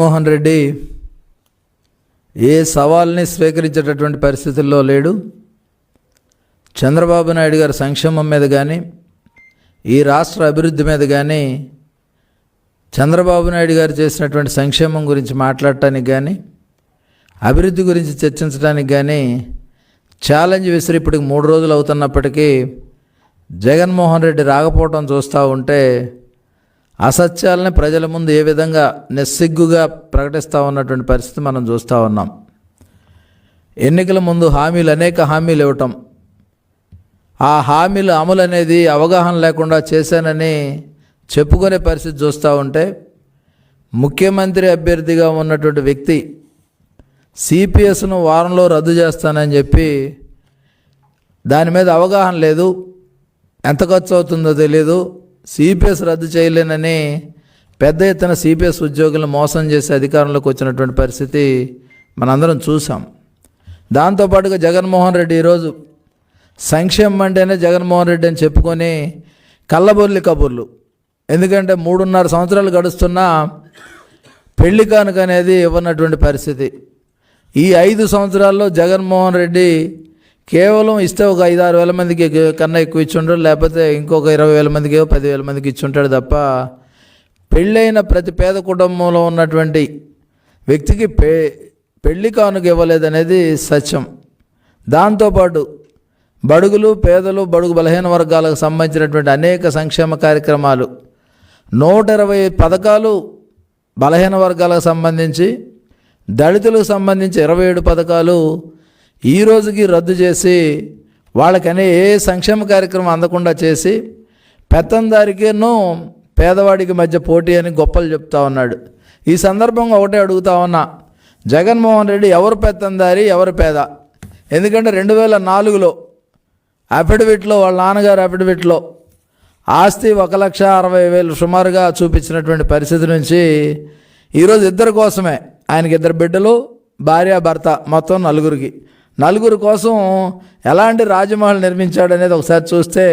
జగన్మోహన్ రెడ్డి ఏ సవాల్ని స్వీకరించేటటువంటి పరిస్థితుల్లో లేడు. చంద్రబాబు నాయుడు గారి సంక్షేమం మీద కానీ, ఈ రాష్ట్ర అభివృద్ధి మీద కానీ, చంద్రబాబు నాయుడు గారు చేసినటువంటి సంక్షేమం గురించి మాట్లాడటానికి కానీ, అభివృద్ధి గురించి చర్చించడానికి కానీ ఛాలెంజ్ విసిరి ఇప్పటికి 3 రోజులు అవుతున్నప్పటికీ జగన్మోహన్ రెడ్డి రాకపోవడం చూస్తూ ఉంటే అసత్యాలని ప్రజల ముందు ఏ విధంగా నిస్సిగ్గుగా ప్రకటిస్తూ ఉన్నటువంటి పరిస్థితి మనం చూస్తూ ఉన్నాం. ఎన్నికల ముందు అనేక హామీలు ఇవ్వటం, ఆ హామీల అమలు అనేది అవగాహన లేకుండా చేశానని చెప్పుకునే పరిస్థితి చూస్తూ ఉంటే, ముఖ్యమంత్రి అభ్యర్థిగా ఉన్నటువంటి వ్యక్తి సిపిఎస్ను వారంలో రద్దు చేస్తానని చెప్పి దాని మీద అవగాహన లేదు, ఎంత ఖర్చు అవుతుందో తెలియదు, సిపిఎస్ రద్దు చేయలేనని పెద్ద ఎత్తున సిపిఎస్ ఉద్యోగులను మోసం చేసి అధికారంలోకి వచ్చినటువంటి పరిస్థితి మనందరం చూసాం. దాంతోపాటుగా జగన్మోహన్ రెడ్డి ఈరోజు సంక్షేమం అంటేనే జగన్మోహన్ రెడ్డి అని చెప్పుకొని కళ్ళబొల్లి కబుర్లు. ఎందుకంటే 3.5 సంవత్సరాలు గడుస్తున్నా పెళ్లి కానుక అనేది ఇవ్వనటువంటి పరిస్థితి. ఈ 5 సంవత్సరాల్లో జగన్మోహన్ రెడ్డి కేవలం ఇస్తే ఒక 5-6 వేల మందికి కన్నా ఎక్కువ ఇచ్చుంటాడు, లేకపోతే ఇంకొక 20,000 మందికి 10,000 మందికి ఇచ్చుంటాడు తప్ప పెళ్ళైన ప్రతి పేద కుటుంబంలో ఉన్నటువంటి వ్యక్తికి పెళ్లి కానుక ఇవ్వలేదనేది సత్యం. దాంతోపాటు బడుగులు, పేదలు, బడుగు బలహీన వర్గాలకు సంబంధించినటువంటి అనేక సంక్షేమ కార్యక్రమాలు, 120 పథకాలు బలహీన వర్గాలకు సంబంధించి, దళితులకు సంబంధించి 27 పథకాలు ఈ రోజుకి రద్దు చేసి వాళ్ళకనే ఏ సంక్షేమ కార్యక్రమం అందకుండా చేసి పెత్తందారికేనో పేదవాడికి మధ్య పోటీ అని గొప్పలు చెప్తా ఉన్నాడు. ఈ సందర్భంగా ఒకటే అడుగుతా ఉన్నా, జగన్మోహన్ రెడ్డి ఎవరు పెత్తందారి, ఎవరు పేద? ఎందుకంటే 2004లో అఫిడవిట్లో, వాళ్ళ నాన్నగారు అఫిడవిట్లో ఆస్తి 1,60,000 సుమారుగా చూపించినటువంటి పరిస్థితి నుంచి ఈరోజు ఇద్దరి కోసమే, ఆయనకి 2 బిడ్డలు, భార్య, భర్త, మొత్తం 4 కోసం ఎలాంటి రాజమహల్ నిర్మించాడు అనేది ఒకసారి చూస్తే,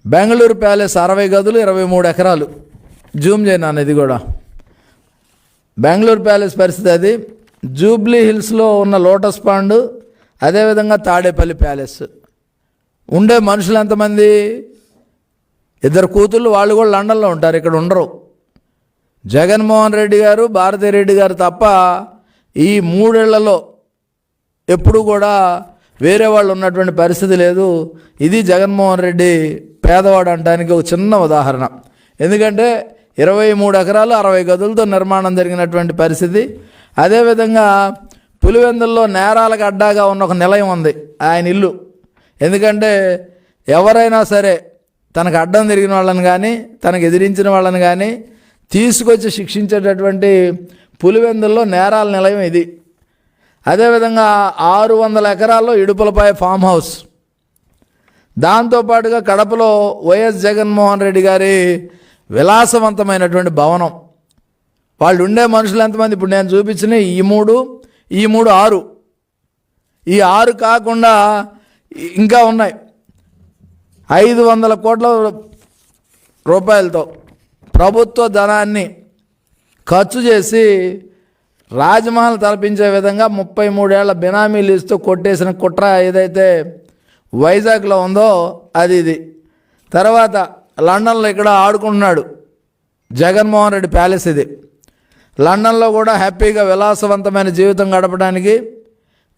బెంగళూరు ప్యాలెస్ 60 గదులు, 23 ఎకరాలు. జూమ్ చేయను, ఇది కూడా బెంగళూరు ప్యాలెస్ పరిస్థితి అది. జూబ్లీ హిల్స్లో ఉన్న లోటస్ పాండ్, అదేవిధంగా తాడేపల్లి ప్యాలెస్. ఉండే మనుషులు ఎంతమంది? 2 కూతుళ్ళు, వాళ్ళు కూడా లండన్లో ఉంటారు, ఇక్కడ ఉండరు. జగన్మోహన్ రెడ్డి గారు, భారతిరెడ్డి గారు తప్ప ఈ 3 ఏళ్లలో ఎప్పుడు కూడా వేరే వాళ్ళు ఉన్నటువంటి పరిస్థితి లేదు. ఇది జగన్మోహన్ రెడ్డి పేదవాడు అనడానికి ఒక చిన్న ఉదాహరణ. ఎందుకంటే 23 ఎకరాలు 60 గదులతో నిర్మాణం జరిగినటువంటి పరిస్థితి. అదేవిధంగా పులివెందుల్లో నేరాలకు అడ్డాగా ఉన్న ఒక నిలయం ఉంది, ఆయన ఇల్లు. ఎందుకంటే ఎవరైనా సరే తనకు అడ్డం తిరిగిన వాళ్ళని కానీ, తనకు ఎదిరించిన వాళ్ళని కానీ తీసుకొచ్చి శిక్షించేటటువంటి పులివెందుల్లో నేరాల నిలయం ఇది. అదేవిధంగా 600 ఎకరాల్లో ఇడుపులపాయ ఫామ్ హౌస్. దాంతోపాటుగా కడపలో వైఎస్ జగన్మోహన్ రెడ్డి గారి విలాసవంతమైనటువంటి భవనం. వాళ్ళు ఉండే మనుషులు ఎంతమంది? ఇప్పుడు నేను చూపించిన ఈ మూడు 6. ఈ 6 కాకుండా ఇంకా ఉన్నాయి. 500 కోట్ల రూపాయలతో ప్రభుత్వ ధనాన్ని ఖర్చు చేసి రాజమహల్ తలపించే విధంగా 33 ఏళ్ల బినామీ లీజుతో కొట్టేసిన కుట్ర ఏదైతే వైజాగ్లో ఉందో అది ఇది. తర్వాత లండన్లో ఇక్కడ ఆడుకుంటున్నాడు జగన్మోహన్ రెడ్డి ప్యాలెస్ ఇది. లండన్లో కూడా హ్యాపీగా విలాసవంతమైన జీవితం గడపడానికి,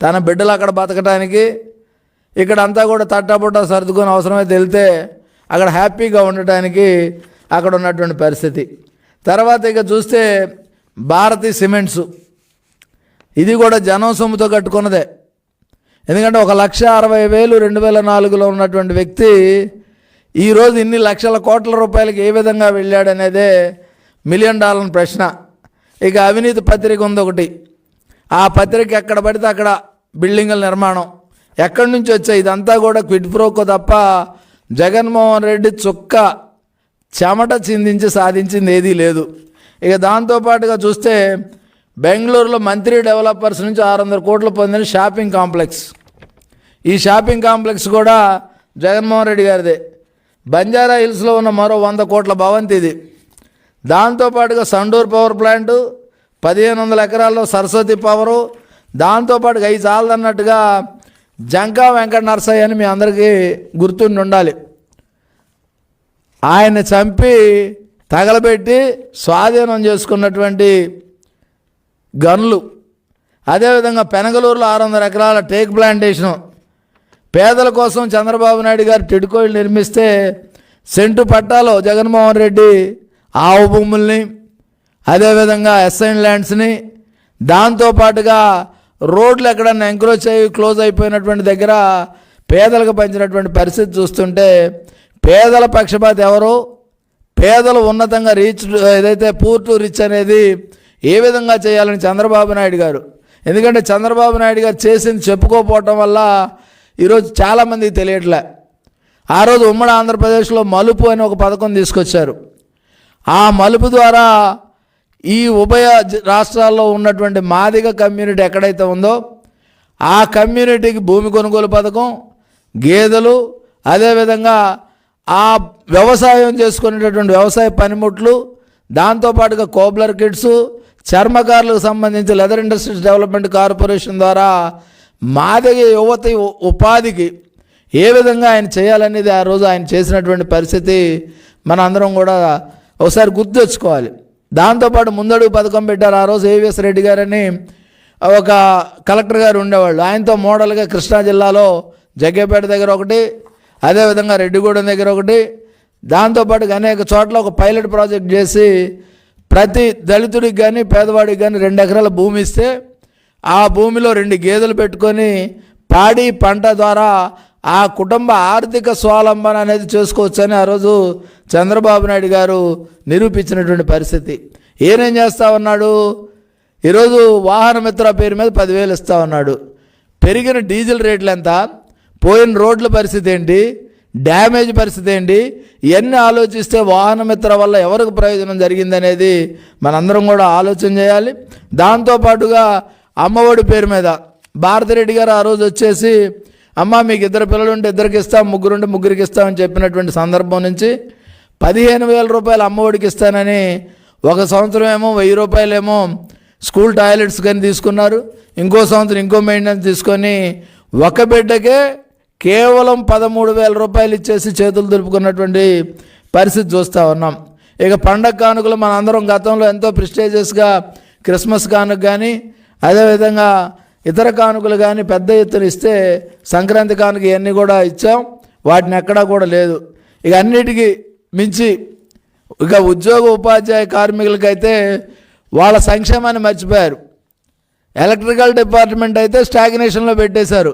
తన బిడ్డలు అక్కడ బతకడానికి, ఇక్కడ అంతా కూడా తట్టబుట్ట సర్దుకొని అవసరమైతే వెళ్తే అక్కడ హ్యాపీగా ఉండటానికి అక్కడ ఉన్నటువంటి పరిస్థితి. తర్వాత ఇక చూస్తే భారతీ సిమెంట్స్, ఇది కూడా జనం సొమ్ముతో కట్టుకున్నదే. ఎందుకంటే 1,60,000 2004లో ఉన్నటువంటి వ్యక్తి ఈరోజు ఇన్ని లక్షల కోట్ల రూపాయలకి ఏ విధంగా వెళ్ళాడనేదే $1 మిలియన్ ప్రశ్న. ఇక అవినీతి పత్రిక ఉంది ఒకటి, ఆ పత్రిక ఎక్కడ పడితే అక్కడ బిల్డింగుల నిర్మాణం ఎక్కడి నుంచి వచ్చాయి? ఇదంతా కూడా క్విడ్ ప్రోకో తప్ప జగన్మోహన్ రెడ్డి చుక్క చెమట చిందించి సాధించింది ఏదీ లేదు. ఇక దాంతోపాటుగా చూస్తే బెంగళూరులో మంత్రి డెవలపర్స్ నుంచి 600 కోట్లు పొందిన షాపింగ్ కాంప్లెక్స్. ఈ షాపింగ్ కాంప్లెక్స్ కూడా జగన్మోహన్ రెడ్డి గారిదే. బంజారా హిల్స్లో ఉన్న మరో 100 కోట్ల భవంతి ఇది. దాంతోపాటుగా సండూర్ పవర్ ప్లాంటు, 1500 ఎకరాల్లో సరస్వతి పవరు, దాంతోపాటు అవి చాలదన్నట్టుగా జంకా వెంకట నరసయ్య అని మీ అందరికీ గుర్తుండి ఉండాలి. ఆయన చంపి తగలబెట్టి స్వాధీనం చేసుకున్నటువంటి గనులు. అదేవిధంగా పెనగలూరులో 600 ఎకరాల టేక్ ప్లాంటేషను పేదల కోసం చంద్రబాబు నాయుడు గారు టిడ్కోయిలు నిర్మిస్తే సెంటు పట్టాలో జగన్మోహన్ రెడ్డి ఆవు భూముల్ని, అదేవిధంగా ఎస్ఐన్ ల్యాండ్స్ని, దాంతోపాటుగా రోడ్లు ఎక్కడన్నా ఎంక్రోచ్ అయ్యి క్లోజ్ అయిపోయినటువంటి దగ్గర పేదలకు పంచినటువంటి పరిస్థితి చూస్తుంటే పేదల పక్షపాత ఎవరు, పేదలు ఉన్నతంగా ఏదైతే పూర్ టు రిచ్ అనేది ఏ విధంగా చేయాలని చంద్రబాబు నాయుడు గారు, ఎందుకంటే చంద్రబాబు నాయుడు గారు చేసింది చెప్పుకోకపోవటం వల్ల ఈరోజు చాలామందికి తెలియట్లే. ఆ రోజు ఉమ్మడి ఆంధ్రప్రదేశ్లో మలుపు అని ఒక పథకం తీసుకొచ్చారు. ఆ మలుపు ద్వారా ఈ ఉభయ రాష్ట్రాల్లో ఉన్నటువంటి మాదిగ కమ్యూనిటీ ఎక్కడైతే ఉందో ఆ కమ్యూనిటీకి భూమి కొనుగోలు పథకం, గేదెలు, అదేవిధంగా ఆ వ్యవసాయం చేసుకునేటటువంటి వ్యవసాయ పనిముట్లు, దాంతోపాటుగా కోబ్లర్ కిట్స్, చర్మకారులకు సంబంధించి లెదర్ ఇండస్ట్రీస్ డెవలప్మెంట్ కార్పొరేషన్ ద్వారా మాదిగ యువత ఉపాధికి ఏ విధంగా ఆయన చేయాలనేది ఆ రోజు ఆయన చేసినటువంటి పరిస్థితి మన అందరం కూడా ఒకసారి గుర్తు తెచ్చుకోవాలి. దాంతోపాటు ముందడుగు పథకం పెట్టారు. ఆ రోజు ఏవిఎస్ రెడ్డి గారని ఒక కలెక్టర్ గారు ఉండేవాళ్ళు. ఆయనతో మోడల్గా కృష్ణా జిల్లాలో జగ్గేపేట దగ్గర ఒకటి, అదేవిధంగా రెడ్డిగూడెం దగ్గర ఒకటి, దాంతోపాటు అనేక చోట్ల ఒక పైలట్ ప్రాజెక్ట్ చేసి ప్రతి దళితుడికి కానీ పేదవాడికి కానీ 2 ఎకరాల భూమి ఇస్తే ఆ భూమిలో 2 గేదెలు పెట్టుకొని పాడి పంట ద్వారా ఆ కుటుంబ ఆర్థిక స్వావలంబన అనేది చేసుకోవచ్చని ఆ రోజు చంద్రబాబు నాయుడు గారు నిరూపించినటువంటి పరిస్థితి. ఏనేం చేస్తా ఉన్నాడు, ఈరోజు వాహన మిత్ర పేరు మీద 10,000 ఇస్తా ఉన్నాడు. పెరిగిన డీజిల్ రేట్లు ఎంత, పోయిన రోడ్ల పరిస్థితి ఏంటి, డ్యామేజ్ పరిస్థితి ఏంటి, ఇవన్నీ ఆలోచిస్తే వాహన మిత్ర వల్ల ఎవరికి ప్రయోజనం జరిగిందనేది మనందరం కూడా ఆలోచన చేయాలి. దాంతోపాటుగా అమ్మఒడి పేరు మీద భారతిరెడ్డి గారు ఆ రోజు వచ్చేసి అమ్మ మీకు 2 పిల్లలు ఉంటే 2కి ఇస్తాం, 3 ఉంటే 3కి ఇస్తామని చెప్పినటువంటి సందర్భం నుంచి 15,000 రూపాయలు అమ్మఒడికి ఇస్తానని ఒక సంవత్సరం ఏమో 1,000 రూపాయలు ఏమో స్కూల్ టాయిలెట్స్ కానీ తీసుకున్నారు, ఇంకో సంవత్సరం ఇంకో మెయింటెనెన్స్ తీసుకొని ఒక బిడ్డకే కేవలం 13,000 రూపాయలు ఇచ్చేసి చేతులు దులుపుకున్నటువంటి పరిస్థితి చూస్తూ ఉన్నాం. ఇక పండగ కానుకలు మన అందరం గతంలో ఎంతో ప్రెస్టీజియస్గా క్రిస్మస్ కానుక కానీ అదేవిధంగా ఇతర కానుకలు కానీ పెద్ద ఎత్తున ఇస్తే సంక్రాంతి కానుక ఇవన్నీ కూడా ఇచ్చాం, వాటిని ఎక్కడా కూడా లేదు. ఇక అన్నిటికీ మించి ఇక ఉద్యోగ ఉపాధ్యాయ కార్మికులకైతే వాళ్ళ సంక్షేమాన్ని మర్చిపోయారు. ఎలక్ట్రికల్ డిపార్ట్మెంట్ అయితే స్టాగ్నేషన్లో పెట్టేశారు.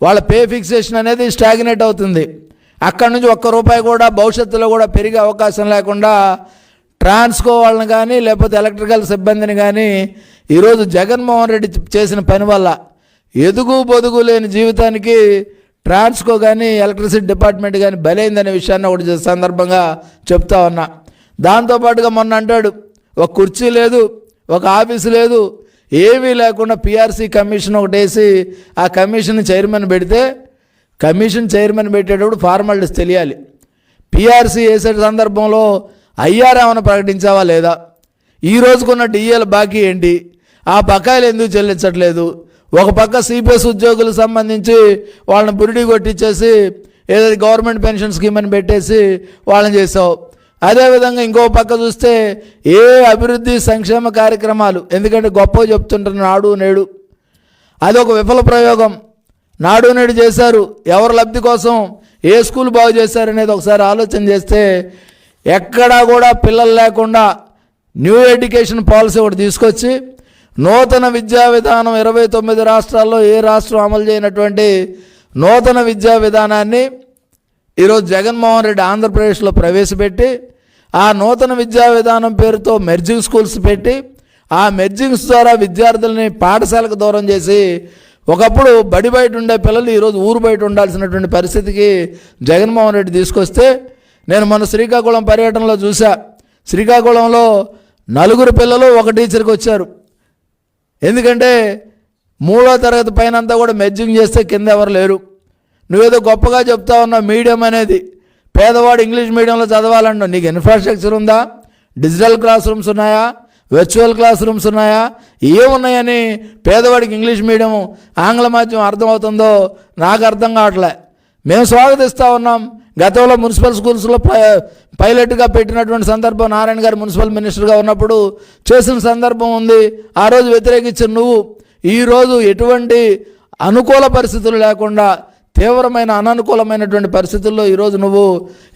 వాళ్ళ పే ఫిక్సేషన్ అనేది స్టాగ్నేట్ అవుతుంది. అక్కడి నుంచి 1 రూపాయి కూడా భవిష్యత్తులో కూడా పెరిగే అవకాశం లేకుండా ట్రాన్స్కో వాళ్ళని కానీ లేకపోతే ఎలక్ట్రికల్ సిబ్బందిని కానీ ఈరోజు జగన్మోహన్ రెడ్డి చేసిన పని వల్ల ఎదుగు బొదుగు లేని జీవితానికి ట్రాన్స్కో కానీ ఎలక్ట్రిసిటీ డిపార్ట్మెంట్ కానీ బలైందనే విషయాన్ని ఒకటి సందర్భంగా చెప్తా ఉన్నా. దాంతోపాటుగా మొన్న అంటాడు ఒక కుర్చీ లేదు, ఒక ఆఫీసు లేదు, ఏమీ లేకుండా పిఆర్సీ కమిషన్ ఒకటి వేసి ఆ కమిషన్ చైర్మన్ పెడితే కమిషన్ చైర్మన్ పెట్టేటప్పుడు ఫార్మాలిటీస్ తెలియాలి. పిఆర్సీ వేసే సందర్భంలో ఐఆర్ ఏమైనా ప్రకటించావా లేదా, ఈ రోజుకున్న డిఏల బాకీ ఏంటి, ఆ బకాయిలు ఎందుకు చెల్లించట్లేదు, ఒక పక్క సిపిఎస్ ఉద్యోగులకు సంబంధించి వాళ్ళని బురిడి కొట్టించేసి ఏదైతే గవర్నమెంట్ పెన్షన్ స్కీమ్ అని పెట్టేసి వాళ్ళని చేసావు. అదేవిధంగా ఇంకో పక్క చూస్తే ఏ అభివృద్ధి సంక్షేమ కార్యక్రమాలు, ఎందుకంటే గొప్ప చెప్తుంటారు నాడు నేడు, అదొక విఫల ప్రయోగం. నాడు నేడు చేశారు, ఎవరి లబ్ధి కోసం ఏ స్కూల్ బాగు చేశారనేది ఒకసారి ఆలోచన చేస్తే ఎక్కడా కూడా పిల్లలు లేకుండా న్యూ ఎడ్యుకేషన్ పాలసీ ఒకటి తీసుకొచ్చి నూతన విద్యా విధానం 29 రాష్ట్రాల్లో ఏ రాష్ట్రం అమలు చేయనటువంటి నూతన విద్యా విధానాన్ని ఈరోజు జగన్మోహన్ రెడ్డి ఆంధ్రప్రదేశ్లో ప్రవేశపెట్టి ఆ నూతన విద్యా విధానం పేరుతో మెర్జింగ్ స్కూల్స్ పెట్టి ఆ మెర్జింగ్స్ ద్వారా విద్యార్థులని పాఠశాలకు దూరం చేసి ఒకప్పుడు బడి బయట ఉండే పిల్లలు ఈరోజు ఊరు బయట ఉండాల్సినటువంటి పరిస్థితికి జగన్మోహన్ రెడ్డి తీసుకొస్తే నేను మన శ్రీకాకుళం పర్యటనలో చూసా. శ్రీకాకుళంలో 4 పిల్లలు ఒక టీచర్కి వచ్చారు. ఎందుకంటే 3వ తరగతి పైన అంతా కూడా మెర్జింగ్ చేస్తే కింద ఎవరు లేరు. నువ్వేదో గొప్పగా చెప్తా ఉన్నావు మీడియం అనేది, పేదవాడు ఇంగ్లీష్ మీడియంలో చదవాలన్నావు, నీకు ఇన్ఫ్రాస్ట్రక్చర్ ఉందా, డిజిటల్ క్లాస్ రూమ్స్ ఉన్నాయా, వర్చువల్ క్లాస్ రూమ్స్ ఉన్నాయా? ఏమున్నాయని పేదవాడికి ఇంగ్లీష్ మీడియం ఆంగ్ల మాధ్యమం అర్థమవుతుందో నాకు అర్థం కావట్లే. మేము స్వాగతిస్తూ ఉన్నాం. గతంలో మున్సిపల్ స్కూల్స్లో పైలట్గా పెట్టినటువంటి సందర్భం నారాయణ గారు మున్సిపల్ మినిస్టర్గా ఉన్నప్పుడు చేసిన సందర్భం ఉంది. ఆ రోజు వ్యతిరేకించిన నువ్వు ఈరోజు ఎటువంటి అనుకూల పరిస్థితులు లేకుండా తీవ్రమైన అననుకూలమైనటువంటి పరిస్థితుల్లో ఈరోజు నువ్వు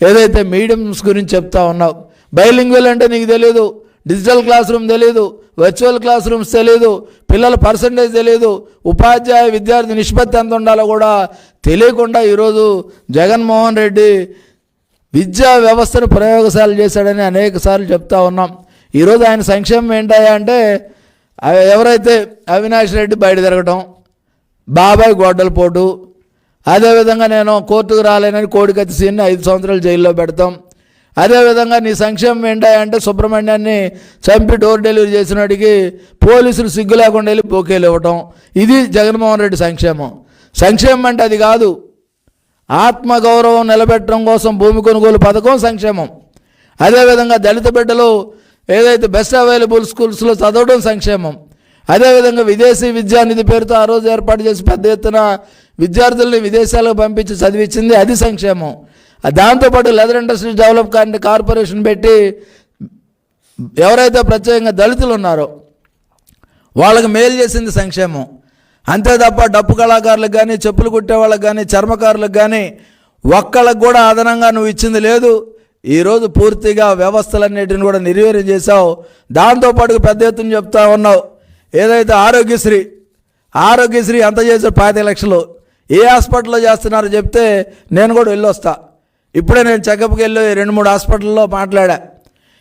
ఏదైతే మీడియంస్ గురించి చెప్తా ఉన్నావు, బైలింగ్వల్ అంటే నీకు తెలియదు, డిజిటల్ క్లాస్ రూమ్ తెలియదు, వర్చువల్ క్లాస్ రూమ్స్ తెలియదు, పిల్లల పర్సంటేజ్ తెలియదు, ఉపాధ్యాయ విద్యార్థి నిష్పత్తి ఎంత ఉండాలో కూడా తెలియకుండా ఈరోజు జగన్మోహన్ రెడ్డి విద్యా వ్యవస్థను ప్రయోగశాల చేశాడని అనేక సార్లు చెప్తా ఉన్నాం. ఈరోజు ఆయన సంక్షేమం ఏంటాయా అంటే ఎవరైతే అవినాష్ రెడ్డి బయట తిరగటం, బాబాయ్ గొడ్డల పోటు, అదేవిధంగా నేను కోర్టుకు రాలేనని కోడికత్తి సీన్ని 5 సంవత్సరాలు జైల్లో పెడతాం. అదేవిధంగా నీ సంక్షేమం ఏంటాయంటే సుబ్రహ్మణ్యాన్ని చంపి డోర్ డెలివరీ చేసినడికి పోలీసులు సిగ్గు లేకుండా వెళ్ళి బొకేలు ఇవ్వటం. ఇది జగన్మోహన్ రెడ్డి సంక్షేమం. సంక్షేమం అంటే అది కాదు. ఆత్మగౌరవం నిలబెట్టడం కోసం భూమి కొనుగోలు పథకం సంక్షేమం. అదేవిధంగా దళిత బిడ్డలు ఏదైతే బెస్ట్ అవైలబుల్ స్కూల్స్లో చదవడం సంక్షేమం. అదేవిధంగా విదేశీ విద్యానిధి పేరుతో ఆ రోజు ఏర్పాటు చేసి పెద్ద ఎత్తున విద్యార్థుల్ని విదేశాలకు పంపించి చదివించింది, అది సంక్షేమం. దాంతోపాటు లెదర్ ఇండస్ట్రీ డెవలప్ కార్పొరేషన్ పెట్టి ఎవరైతే ప్రత్యేకంగా దళితులు ఉన్నారో వాళ్ళకి మేలు చేసింది సంక్షేమం. అంతే తప్ప డప్పు కళాకారులకు కానీ, చెప్పులు కుట్టే వాళ్ళకి కానీ, చర్మకారులకు కానీ ఒక్కళ్ళకు కూడా అదనంగా నువ్వు ఇచ్చింది లేదు. ఈరోజు పూర్తిగా వ్యవస్థలన్నిటిని కూడా నిర్వీర్యం చేశావు. దాంతోపాటు పెద్ద ఎత్తున చెప్తా ఉన్నావు ఏదైతే ఆరోగ్యశ్రీ అంత చేశారు 25 లక్షలు. ఏ హాస్పిటల్లో చేస్తున్నారో చెప్తే నేను కూడా వెళ్ళొస్తా. ఇప్పుడే నేను చెకప్కి వెళ్ళి 2-3 హాస్పిటల్లో మాట్లాడా.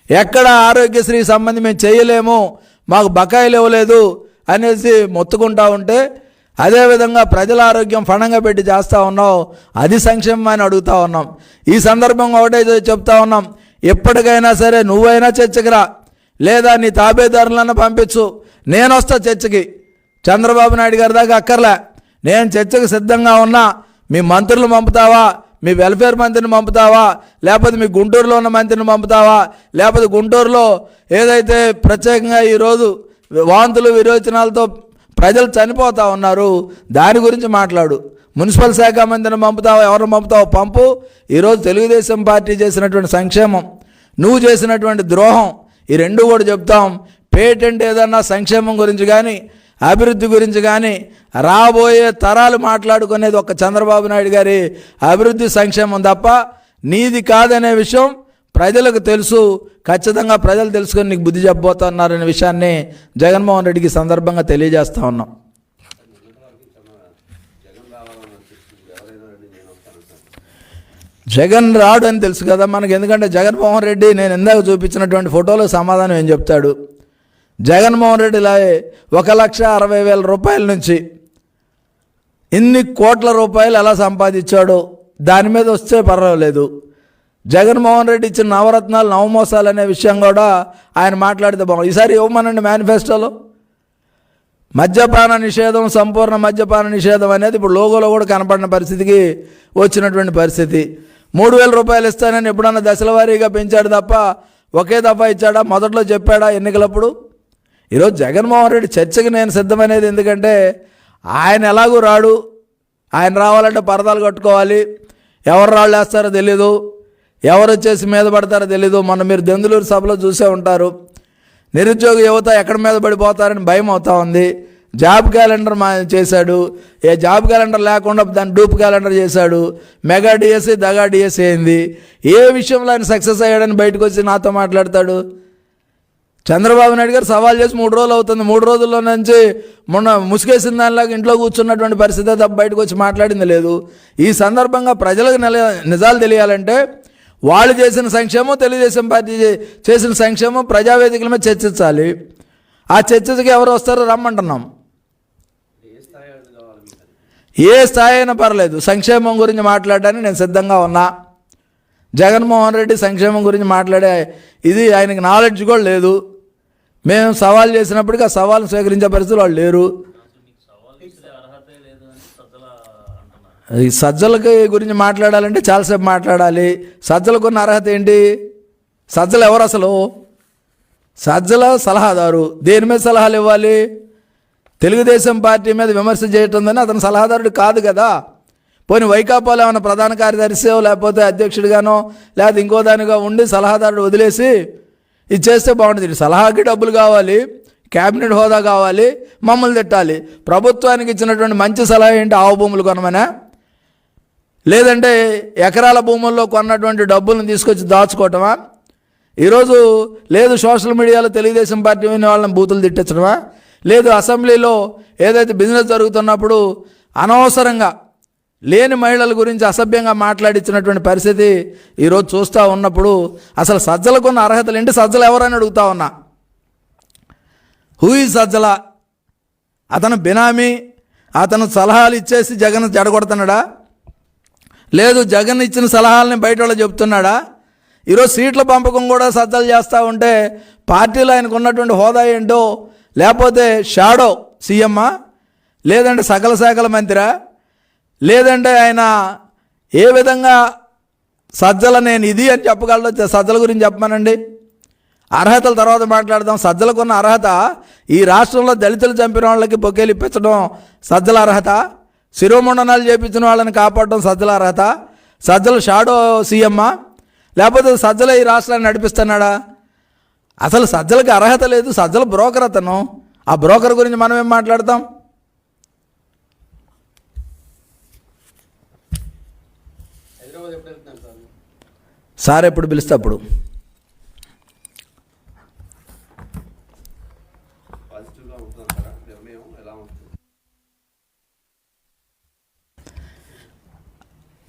ఎక్కడ ఆరోగ్యశ్రీ సంబంధం మేము చేయలేము, మాకు బకాయిలు ఇవ్వలేదు అనేసి మొత్తుకుంటా ఉంటే, అదేవిధంగా ప్రజల ఆరోగ్యం ఫండంగా పెట్టి చేస్తూ ఉన్నావు, అది సంక్షేమం అని అడుగుతూ ఉన్నాం. ఈ సందర్భంగా ఒకటే చెప్తా ఉన్నాం, ఎప్పటికైనా సరే నువ్వైనా చర్చకి రా, లేదా నీ తాబేదారులన్నా పంపించు, నేను వస్తా చర్చకి. చంద్రబాబు నాయుడు గారి దాకా అక్కర్లే, నేను చర్చకు సిద్ధంగా ఉన్నా. మీ మంత్రులు పంపుతావా, మీ వెల్ఫేర్ మంత్రిని పంపుతావా, లేకపోతే మీ గుంటూరులో ఉన్న మంత్రిని పంపుతావా, లేకపోతే గుంటూరులో ఏదైతే ప్రత్యేకంగా ఈరోజు వాంతులు విరోచనాలతో ప్రజలు చనిపోతూ ఉన్నారు దాని గురించి మాట్లాడు. మున్సిపల్ శాఖ మంత్రిని పంపుతావా, ఎవరిని పంపుతావో పంపు. ఈరోజు తెలుగుదేశం పార్టీ చేసినటువంటి సంక్షేమం, నువ్వు చేసినటువంటి ద్రోహం, ఈ రెండు కూడా చెప్తాం. పేటెంట్ ఏదన్నా సంక్షేమం గురించి కానీ అభివృద్ధి గురించి కానీ రాబోయే తరాలు మాట్లాడుకునేది ఒక చంద్రబాబు నాయుడు గారి అభివృద్ధి సంక్షేమం తప్ప నీది కాదనే విషయం ప్రజలకు తెలుసు. ఖచ్చితంగా ప్రజలు తెలుసుకొని నీకు బుద్ధి చెప్పబోతున్నారనే విషయాన్ని జగన్మోహన్ రెడ్డికి సందర్భంగా తెలియజేస్తూ ఉన్నాం. జగన్ రాడు అని తెలుసు కదా మనకి, ఎందుకంటే జగన్మోహన్ రెడ్డి నేను ఇందాక చూపించినటువంటి ఫోటోలో సమాధానం ఏం చెప్తాడు. జగన్మోహన్ రెడ్డి ఇలా 1,60,000 రూపాయల నుంచి ఇన్ని కోట్ల రూపాయలు ఎలా సంపాదించాడో దాని మీద వస్తే పర్వాలేదు. జగన్మోహన్ రెడ్డి ఇచ్చిన నవరత్నాలు నవమోసాలు అనే విషయం కూడా ఆయన మాట్లాడితే బాగుంది. ఈసారి ఇవ్వమనండి మేనిఫెస్టోలో. మద్యపాన నిషేధం, సంపూర్ణ మద్యపాన నిషేధం అనేది ఇప్పుడు లోగోలో కూడా కనపడిన పరిస్థితికి వచ్చినటువంటి పరిస్థితి. 3,000 రూపాయలు ఇస్తానని ఎప్పుడన్నా దశల వారీగా పెంచాడు తప్ప ఒకే దఫా ఇచ్చాడా? మొదట్లో చెప్పాడా ఎన్నికలప్పుడు? ఈరోజు జగన్మోహన్ రెడ్డి చర్చకి నేను సిద్ధమనేది ఎందుకంటే ఆయన ఎలాగూ రాడు. ఆయన రావాలంటే పరదాలు కట్టుకోవాలి, ఎవరు రాళ్ళు వేస్తారో తెలీదు, ఎవరు వచ్చేసి మీద పడతారో తెలీదు. మొన్న మీరు దెందులూరు సభలో చూసే ఉంటారు, నిరుద్యోగ యువత ఎక్కడ మీద పడిపోతారని భయం అవుతా ఉంది. జాబ్ క్యాలెండర్ చేశాడు, ఏ జాబ్ క్యాలెండర్ లేకుండా దాన్ని డూప్ క్యాలెండర్ చేశాడు. మెగా డిఎస్సీ దగా డిఎస్సీ అయింది. ఏ విషయంలో ఆయన సక్సెస్ అయ్యాడని బయటకు వచ్చి నాతో మాట్లాడతాడు? చంద్రబాబు నాయుడు గారు సవాల్ చేసి 3 రోజులు అవుతుంది, 3 రోజుల్లో నుంచి మొన్న ముసుగేసిన దానిలాగా ఇంట్లో కూర్చున్నటువంటి పరిస్థితి తప్ప బయటకు వచ్చి మాట్లాడింది లేదు. ఈ సందర్భంగా ప్రజలకు నిజాలు తెలియాలంటే వాళ్ళు చేసిన సంక్షేమం, తెలుగుదేశం పార్టీ చేసిన సంక్షేమం ప్రజావేదికల మీద చర్చించాలి. ఆ చర్చకి ఎవరు వస్తారో రమ్మంటున్నాం. ఏ స్థాయి అయినా పర్లేదు, సంక్షేమం గురించి మాట్లాడడానికి నేను సిద్ధంగా ఉన్నా. జగన్మోహన్ రెడ్డి సంక్షేమం గురించి మాట్లాడే ఇది ఆయనకి నాలెడ్జ్ కూడా లేదు. మేము సవాల్ చేసినప్పటికీ ఆ సవాల్ను స్వీకరించే పరిస్థితులు వాళ్ళు లేరు. ఈ సజ్జలకి గురించి మాట్లాడాలంటే చాలాసేపు మాట్లాడాలి. సజ్జలకు ఉన్న అర్హత ఏంటి? సజ్జలు ఎవరు అసలు? సజ్జల సలహాదారు దేని మీద సలహాలు ఇవ్వాలి? తెలుగుదేశం పార్టీ మీద విమర్శ చేయటందని అతను సలహాదారుడు కాదు కదా. పోనీ వైకాపాలో ఏమైనా ప్రధాన కార్యదర్శి లేకపోతే అధ్యక్షుడిగానో లేకపోతే ఇంకో దానిగా ఉండి సలహాదారుడు వదిలేసి ఇది చేస్తే బాగుంటుంది. సలహాకి డబ్బులు కావాలి, క్యాబినెట్ హోదా కావాలి, మమ్మల్ని తిట్టాలి. ప్రభుత్వానికి ఇచ్చినటువంటి మంచి సలహా ఏంటి? ఆవు భూములు కొనమనా? లేదంటే ఎకరాల భూముల్లో కొన్నటువంటి డబ్బులను తీసుకొచ్చి దాచుకోవటమా? ఈరోజు లేదు సోషల్ మీడియాలో తెలుగుదేశం పార్టీ వాళ్ళని బూతులు తిట్టించడమా? లేదు అసెంబ్లీలో ఏదైతే బిజినెస్ జరుగుతున్నప్పుడు అనవసరంగా లేని మహిళల గురించి అసభ్యంగా మాట్లాడించినటువంటి పరిస్థితి ఈరోజు చూస్తూ ఉన్నప్పుడు అసలు సజ్జలకున్న అర్హతలు ఏంటి? సజ్జలు ఎవరని అడుగుతా ఉన్నా. Who is Sajjala? అతను బినామీ, అతను సలహాలు ఇచ్చేసి జగన్ జడగొడుతున్నాడా? లేదు జగన్ ఇచ్చిన సలహాలని బయట వాళ్ళు చెప్తున్నాడా? ఈరోజు సీట్ల పంపకం కూడా సజ్జలు చేస్తూ ఉంటే పార్టీలో ఆయనకు ఉన్నటువంటి హోదా ఏంటో, లేకపోతే షాడో సీఎమ్మా, లేదంటే సకల శాఖల మంత్రా, లేదంటే ఆయన ఏ విధంగా సజ్జల నేను ఇది అని చెప్పగలడు? సజ్జల గురించి చెప్పమానండి. అర్హతల తర్వాత మాట్లాడదాం. సజ్జలకున్న అర్హత ఈ రాష్ట్రంలో దళితులు చంపిన వాళ్ళకి బొకేలు ఇప్పించడం సజ్జల అర్హత, శిరోమండనాలు చేపించిన వాళ్ళని కాపాడడం సజ్జల అర్హత, సజ్జల షాడో సీఎమ్మా, లేకపోతే సజ్జల ఈ రాష్ట్రాన్ని నడిపిస్తున్నాడా? అసలు సజ్జలకి అర్హత లేదు. సజ్జల బ్రోకర్ అతను. ఆ బ్రోకర్ గురించి మనం ఏం మాట్లాడతాం? సార్ ఎప్పుడు పిలిస్తే అప్పుడు.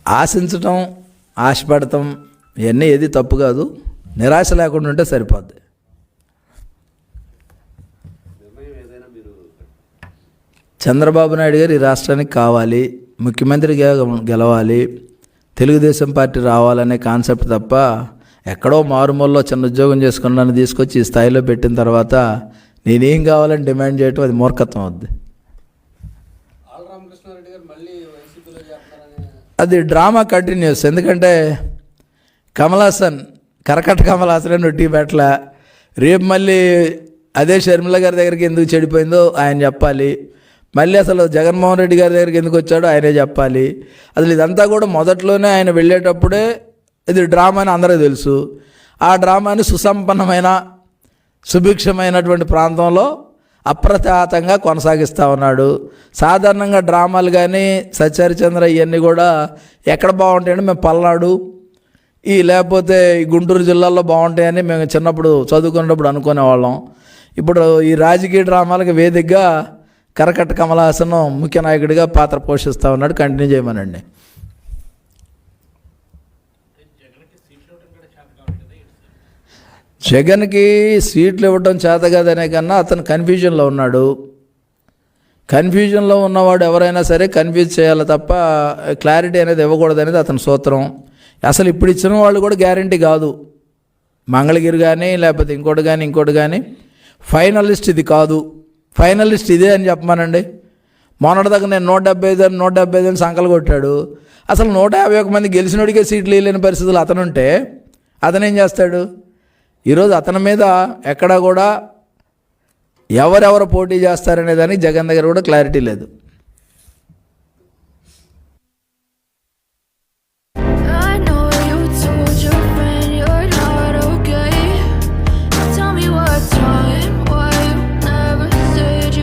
ఆశించటం, ఆశపడటం ఇవన్నీ ఏది తప్పు కాదు. నిరాశ లేకుండా ఉంటే సరిపోద్ది. చంద్రబాబు నాయుడు గారు ఈ రాష్ట్రానికి కావాలి, ముఖ్యమంత్రిగా గెలవాలి, తెలుగుదేశం పార్టీ రావాలనే కాన్సెప్ట్ తప్ప ఎక్కడో మారుమూలలో చిన్న ఉద్యోగం చేసుకున్నాను తీసుకొచ్చి ఈ స్థాయిలో పెట్టిన తర్వాత నేనేం కావాలని డిమాండ్ చేయటం అది మూర్ఖత్వం అవుద్ది. అది డ్రామా కంటిన్యూస్. ఎందుకంటే కమలాసన్ కమలాసన్ నొట్టి పెట్టల. రేపు మళ్ళీ అదే షర్మిల గారి దగ్గరికి ఎందుకు చెడిపోయిందో ఆయన చెప్పాలి. మళ్ళీ అసలు జగన్మోహన్ రెడ్డి గారి దగ్గరికి ఎందుకు వచ్చాడో ఆయనే చెప్పాలి. అసలు ఇదంతా కూడా మొదట్లోనే ఆయన వెళ్ళేటప్పుడే ఇది డ్రామా అని అందరికీ తెలుసు. ఆ డ్రామాని సుసంపన్నమైన సుభిక్షమైనటువంటి ప్రాంతంలో అప్రతిహతంగా కొనసాగిస్తూ ఉన్నాడు. సాధారణంగా డ్రామాలు కానీ సత్యహరిచంద్ర ఇవన్నీ కూడా ఎక్కడ బాగుంటాయంటే మేము పల్నాడు లేకపోతే ఈ గుంటూరు జిల్లాల్లో బాగుంటాయని మేము చిన్నప్పుడు చదువుకునేటప్పుడు అనుకునేవాళ్ళం. ఇప్పుడు ఈ రాజకీయ డ్రామాలకు వేదికగా కమలాసనం ముఖ్య నాయకుడిగా పాత్ర పోషిస్తూ ఉన్నాడు. కంటిన్యూ చేయమనండి. జగన్కి సీట్లు ఇవ్వడం చేత కాదనే కన్నా అతను కన్ఫ్యూజన్లో ఉన్నాడు. కన్ఫ్యూజన్లో ఉన్నవాడు ఎవరైనా సరే కన్ఫ్యూజ్ చేయాలి తప్ప క్లారిటీ అనేది ఇవ్వకూడదు అనేది అతని సూత్రం. అసలు ఇప్పుడు ఇచ్చిన వాళ్ళు కూడా గ్యారంటీ కాదు. మంగళగిరి కానీ లేకపోతే ఇంకోటి కానీ ఫైనలిస్ట్ ఇది కాదు, ఫైనలిస్ట్ ఇదే అని చెప్పమానండి. మొన్నటిదాకా నేను 175 అని సంకలు కొట్టాడు. అసలు 151 మంది గెలిచినోడికే సీట్లు వేయలేని పరిస్థితులు అతనుంటే అతనేం చేస్తాడు? ఈరోజు అతని మీద ఎక్కడా కూడా ఎవరెవరు పోటీ చేస్తారనే దానికి జగన్ దగ్గర కూడా క్లారిటీ లేదు.